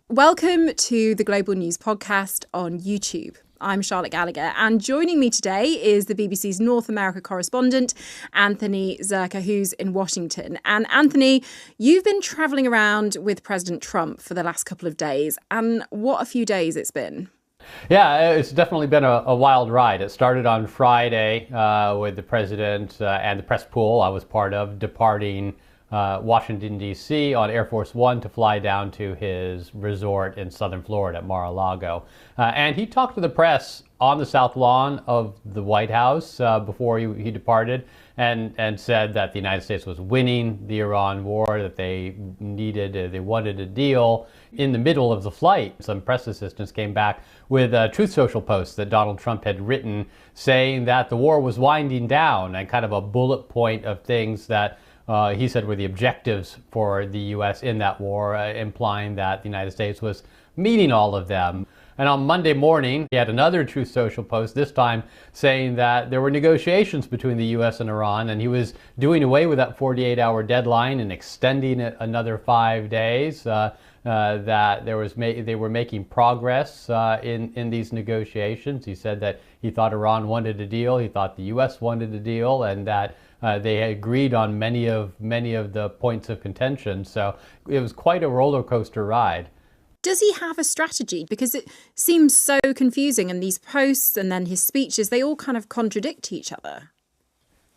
Welcome to the Global News Podcast on YouTube. I'm Charlotte Gallagher, and joining me today is the BBC's North America correspondent, Anthony Zerka, who's in Washington. And Anthony, you've been travelling around with President Trump for the last couple of days, and what a few days it's been. Yeah, it's definitely been a wild ride. It started on Friday with the president and the press pool I was part of departing Washington, D.C. on Air Force One to fly down to his resort in southern Florida at Mar-a-Lago. And he talked to the press on the South Lawn of the White House before he departed and said that the United States was winning the Iran war, that they wanted a deal. In the middle of the flight, some press assistants came back with a Truth Social post that Donald Trump had written saying that the war was winding down and kind of a bullet point of things that he said were the objectives for the U.S. in that war, implying that the United States was meeting all of them. And on Monday morning, he had another Truth Social post, this time saying that there were negotiations between the U.S. and Iran, and he was doing away with that 48-hour deadline and extending it another 5 days, that they were making progress in these negotiations. He said that he thought Iran wanted a deal, he thought the U.S. wanted a deal, and that they agreed on many of the points of contention. So it was quite a roller coaster ride. Does he have a strategy? Because it seems so confusing, and these posts and then his speeches, they all kind of contradict each other.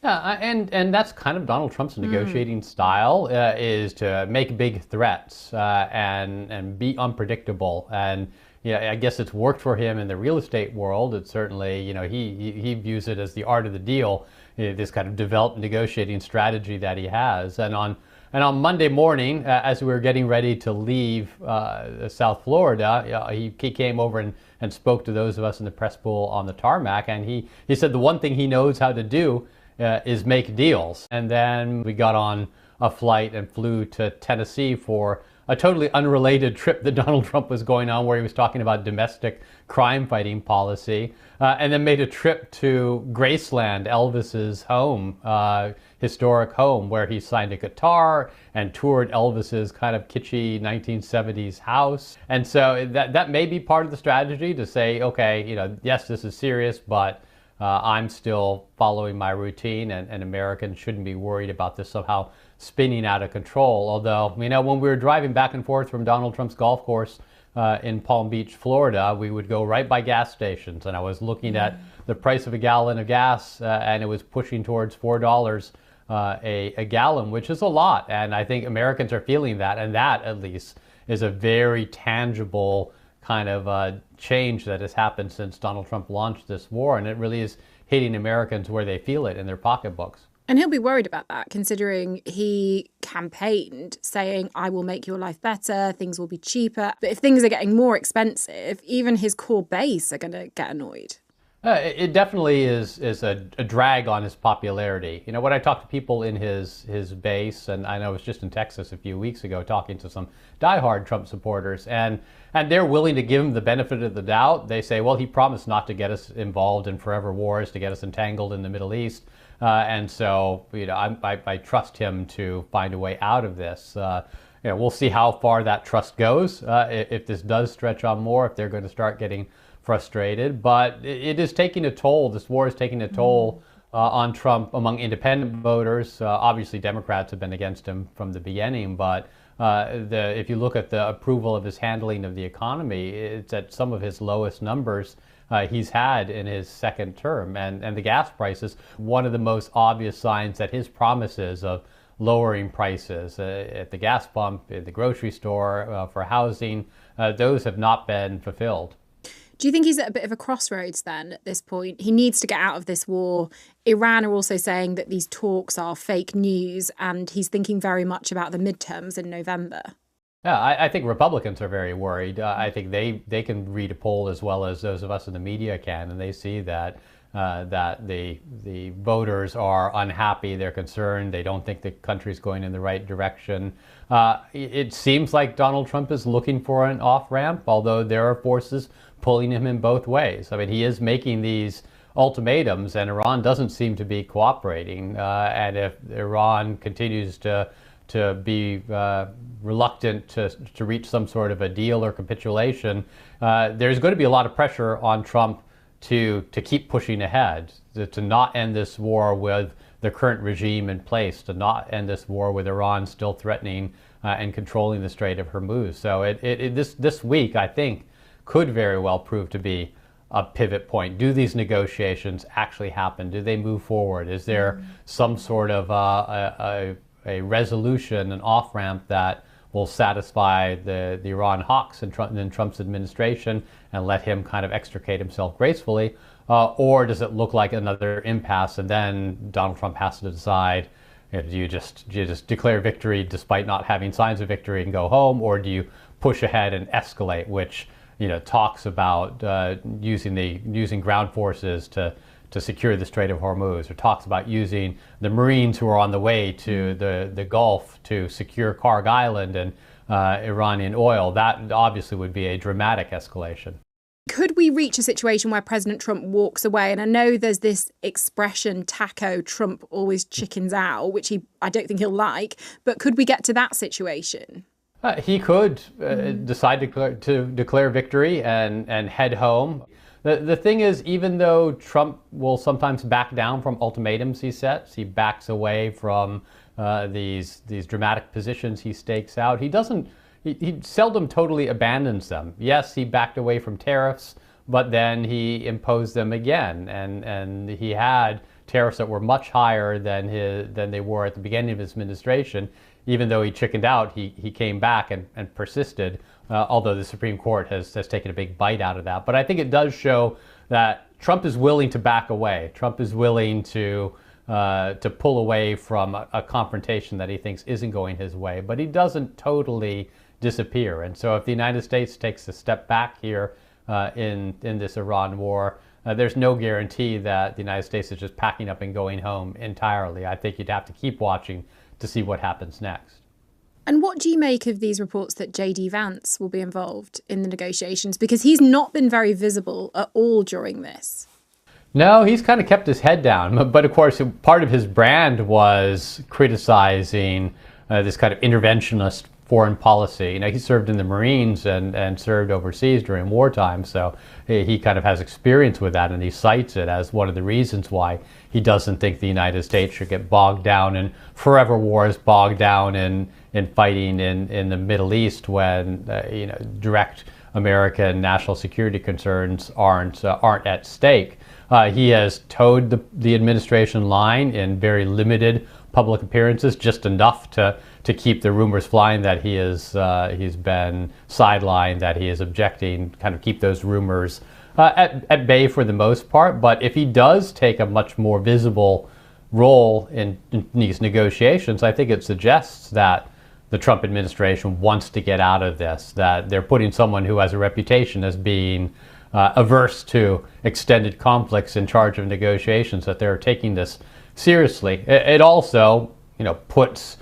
Yeah, and that's kind of Donald Trump's negotiating style, is to make big threats and be unpredictable. And yeah, I guess it's worked for him in the real estate world. It's certainly, he views it as the art of the deal, this kind of developed negotiating strategy that he has. And on Monday morning, as we were getting ready to leave South Florida, he came over and spoke to those of us in the press pool on the tarmac. And he said the one thing he knows how to do is make deals. And then we got on a flight and flew to Tennessee for a totally unrelated trip that Donald Trump was going on, where he was talking about domestic crime fighting policy, and then made a trip to Graceland, Elvis's home, historic home, where he signed a guitar and toured Elvis's kind of kitschy 1970s house. And so that may be part of the strategy to say, okay, yes, this is serious, but I'm still following my routine, and Americans shouldn't be worried about this somehow spinning out of control. Although, when we were driving back and forth from Donald Trump's golf course in Palm Beach, Florida, we would go right by gas stations, and I was looking at the price of a gallon of gas, and it was pushing towards $4 a gallon, which is a lot. And I think Americans are feeling that, and that at least is a very tangible kind of change that has happened since Donald Trump launched this war, and it really is hitting Americans where they feel it in their pocketbooks. And he'll be worried about that, considering he campaigned saying, I will make your life better, things will be cheaper. But if things are getting more expensive, even his core base are going to get annoyed. It definitely is a drag on his popularity. When I talk to people in his base, and I was just in Texas a few weeks ago talking to some diehard Trump supporters, and they're willing to give him the benefit of the doubt. They say, well, he promised not to get us involved in forever wars, to get us entangled in the Middle East. And so, I trust him to find a way out of this. We'll see how far that trust goes, if this does stretch on more, if they're going to start getting frustrated. But it is taking a toll. This war is taking a toll on Trump among independent voters. Obviously, Democrats have been against him from the beginning. But if you look at the approval of his handling of the economy, it's at some of his lowest numbers he's had in his second term. And the gas prices, one of the most obvious signs that his promises of lowering prices at the gas pump, at the grocery store, for housing, those have not been fulfilled. Do you think he's at a bit of a crossroads then at this point? He needs to get out of this war. Iran are also saying that these talks are fake news, and he's thinking very much about the midterms in November. Yeah, I think Republicans are very worried. I think they can read a poll as well as those of us in the media can, and they see that the voters are unhappy, they're concerned, they don't think the country's going in the right direction. It seems like Donald Trump is looking for an off-ramp, although there are forces pulling him in both ways. I mean, he is making these ultimatums, and Iran doesn't seem to be cooperating. And if Iran continues to to be reluctant to reach some sort of a deal or capitulation, there's going to be a lot of pressure on Trump to keep pushing ahead, to not end this war with the current regime in place, to not end this war with Iran still threatening and controlling the Strait of Hormuz. So this week, I think, could very well prove to be a pivot point. Do these negotiations actually happen? Do they move forward? Is there some sort of a resolution, an off-ramp that will satisfy the Iran hawks in Trump's administration and let him kind of extricate himself gracefully? Or does it look like another impasse, and then Donald Trump has to decide, do you just declare victory despite not having signs of victory and go home, or do you push ahead and escalate, which talks about using ground forces to secure the Strait of Hormuz, or talks about using the Marines who are on the way to the Gulf to secure Karg Island and Iranian oil. That obviously would be a dramatic escalation. Could we reach a situation where President Trump walks away? And I know there's this expression, taco, Trump always chickens out, which I don't think he'll like, but could we get to that situation? He could decide to declare victory and head home. The thing is, even though Trump will sometimes back down from ultimatums he sets, he backs away from these dramatic positions he stakes out. He seldom totally abandons them. Yes, he backed away from tariffs, but then he imposed them again, and he had tariffs that were much higher than they were at the beginning of his administration. Even though he chickened out, he came back and persisted, although the Supreme Court has taken a big bite out of that. But I think it does show that Trump is willing to back away. Trump is willing to pull away from a confrontation that he thinks isn't going his way, but he doesn't totally disappear. And so if the United States takes a step back here in this Iran war, there's no guarantee that the United States is just packing up and going home entirely. I think you'd have to keep watching to see what happens next. And what do you make of these reports that JD Vance will be involved in the negotiations? Because he's not been very visible at all during this. No, he's kind of kept his head down. But of course, part of his brand was criticizing this kind of interventionist foreign policy. He served in the Marines and served overseas during wartime, so he kind of has experience with that, and he cites it as one of the reasons why he doesn't think the United States should get bogged down in forever wars, bogged down in fighting in the Middle East when direct American national security concerns aren't at stake. He has towed the administration line in very limited public appearances, just enough to keep the rumors flying that he's been sidelined, that he is objecting, kind of keep those rumors at bay for the most part. But if he does take a much more visible role in these negotiations, I think it suggests that the Trump administration wants to get out of this, that they're putting someone who has a reputation as being averse to extended conflicts in charge of negotiations, that they're taking this seriously. It also, puts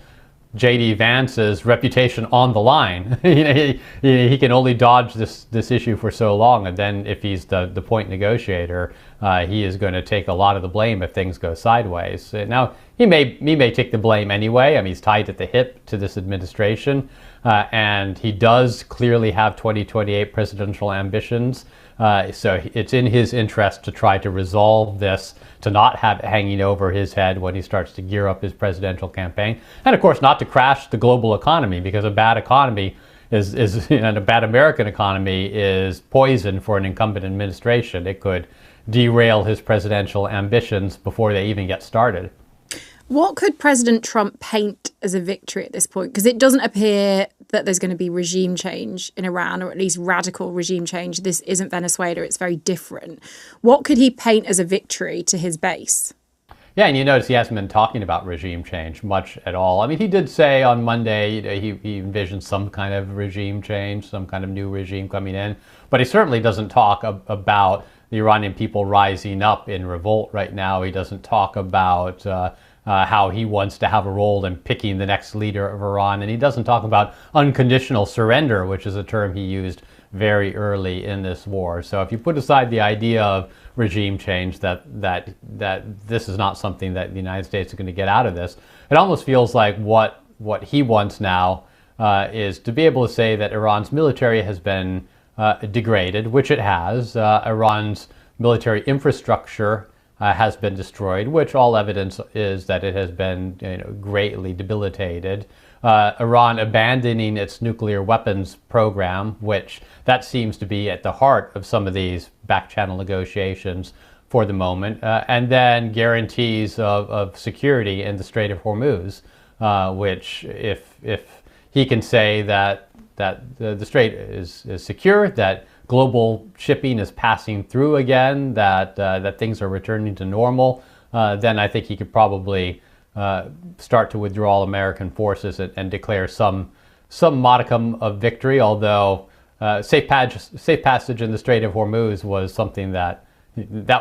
JD Vance's reputation on the line. He can only dodge this issue for so long, and then if he's the point negotiator, he is going to take a lot of the blame if things go sideways. Now he may take the blame anyway. I mean, he's tied at the hip to this administration, and he does clearly have 2028 presidential ambitions. So it's in his interest to try to resolve this, to not have it hanging over his head when he starts to gear up his presidential campaign. And of course, not to crash the global economy, because a bad economy and a bad American economy is poison for an incumbent administration. It could derail his presidential ambitions before they even get started. What could President Trump paint as a victory at this point? Because it doesn't appear that there's going to be regime change in Iran, or at least radical regime change. This isn't Venezuela. It's very different. What could he paint as a victory to his base? Yeah, and you notice he hasn't been talking about regime change much at all. I mean, he did say on Monday he envisions some kind of regime change, some kind of new regime coming in, but he certainly doesn't talk about the Iranian people rising up in revolt right now. He doesn't talk about how he wants to have a role in picking the next leader of Iran. And he doesn't talk about unconditional surrender, which is a term he used very early in this war. So if you put aside the idea of regime change, that this is not something that the United States is going to get out of this, it almost feels like what what he wants now is to be able to say that Iran's military has been degraded, which it has. Iran's military infrastructure has been destroyed, which all evidence is that it has been greatly debilitated. Iran abandoning its nuclear weapons program, which that seems to be at the heart of some of these back-channel negotiations for the moment, and then guarantees of security in the Strait of Hormuz, which if he can say that the strait is secure, that global shipping is passing through again, that things are returning to normal, then I think he could probably start to withdraw American forces and declare some modicum of victory. Although safe passage in the Strait of Hormuz was something that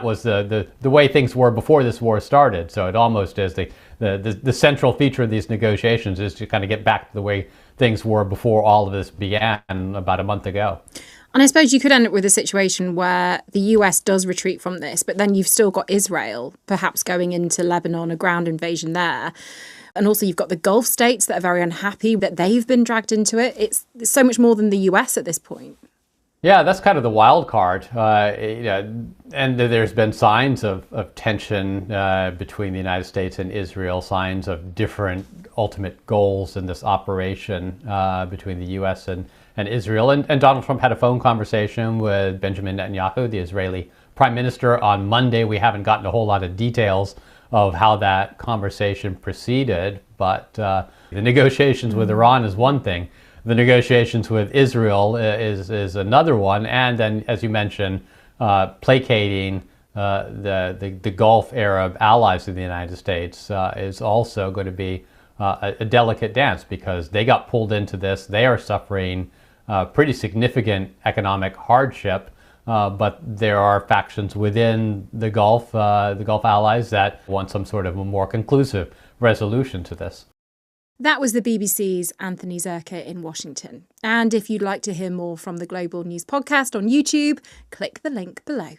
was the way things were before this war started. So it almost is the central feature of these negotiations is to kind of get back to the way things were before all of this began about a month ago. And I suppose you could end up with a situation where the US does retreat from this, but then you've still got Israel perhaps going into Lebanon, a ground invasion there. And also you've got the Gulf states that are very unhappy that they've been dragged into it. It's so much more than the US at this point. Yeah, that's kind of the wild card. And there's been signs of tension between the United States and Israel, signs of different ultimate goals in this operation between the U.S. and Israel. And Donald Trump had a phone conversation with Benjamin Netanyahu, the Israeli prime minister, on Monday. We haven't gotten a whole lot of details of how that conversation proceeded, but the negotiations with Iran is one thing. The negotiations with Israel is another one, and then, as you mentioned, placating the Gulf Arab allies of the United States is also going to be a delicate dance because they got pulled into this. They are suffering pretty significant economic hardship, but there are factions within the Gulf allies that want some sort of a more conclusive resolution to this. That was the BBC's Anthony Zerka in Washington. And if you'd like to hear more from the Global News Podcast on YouTube, click the link below.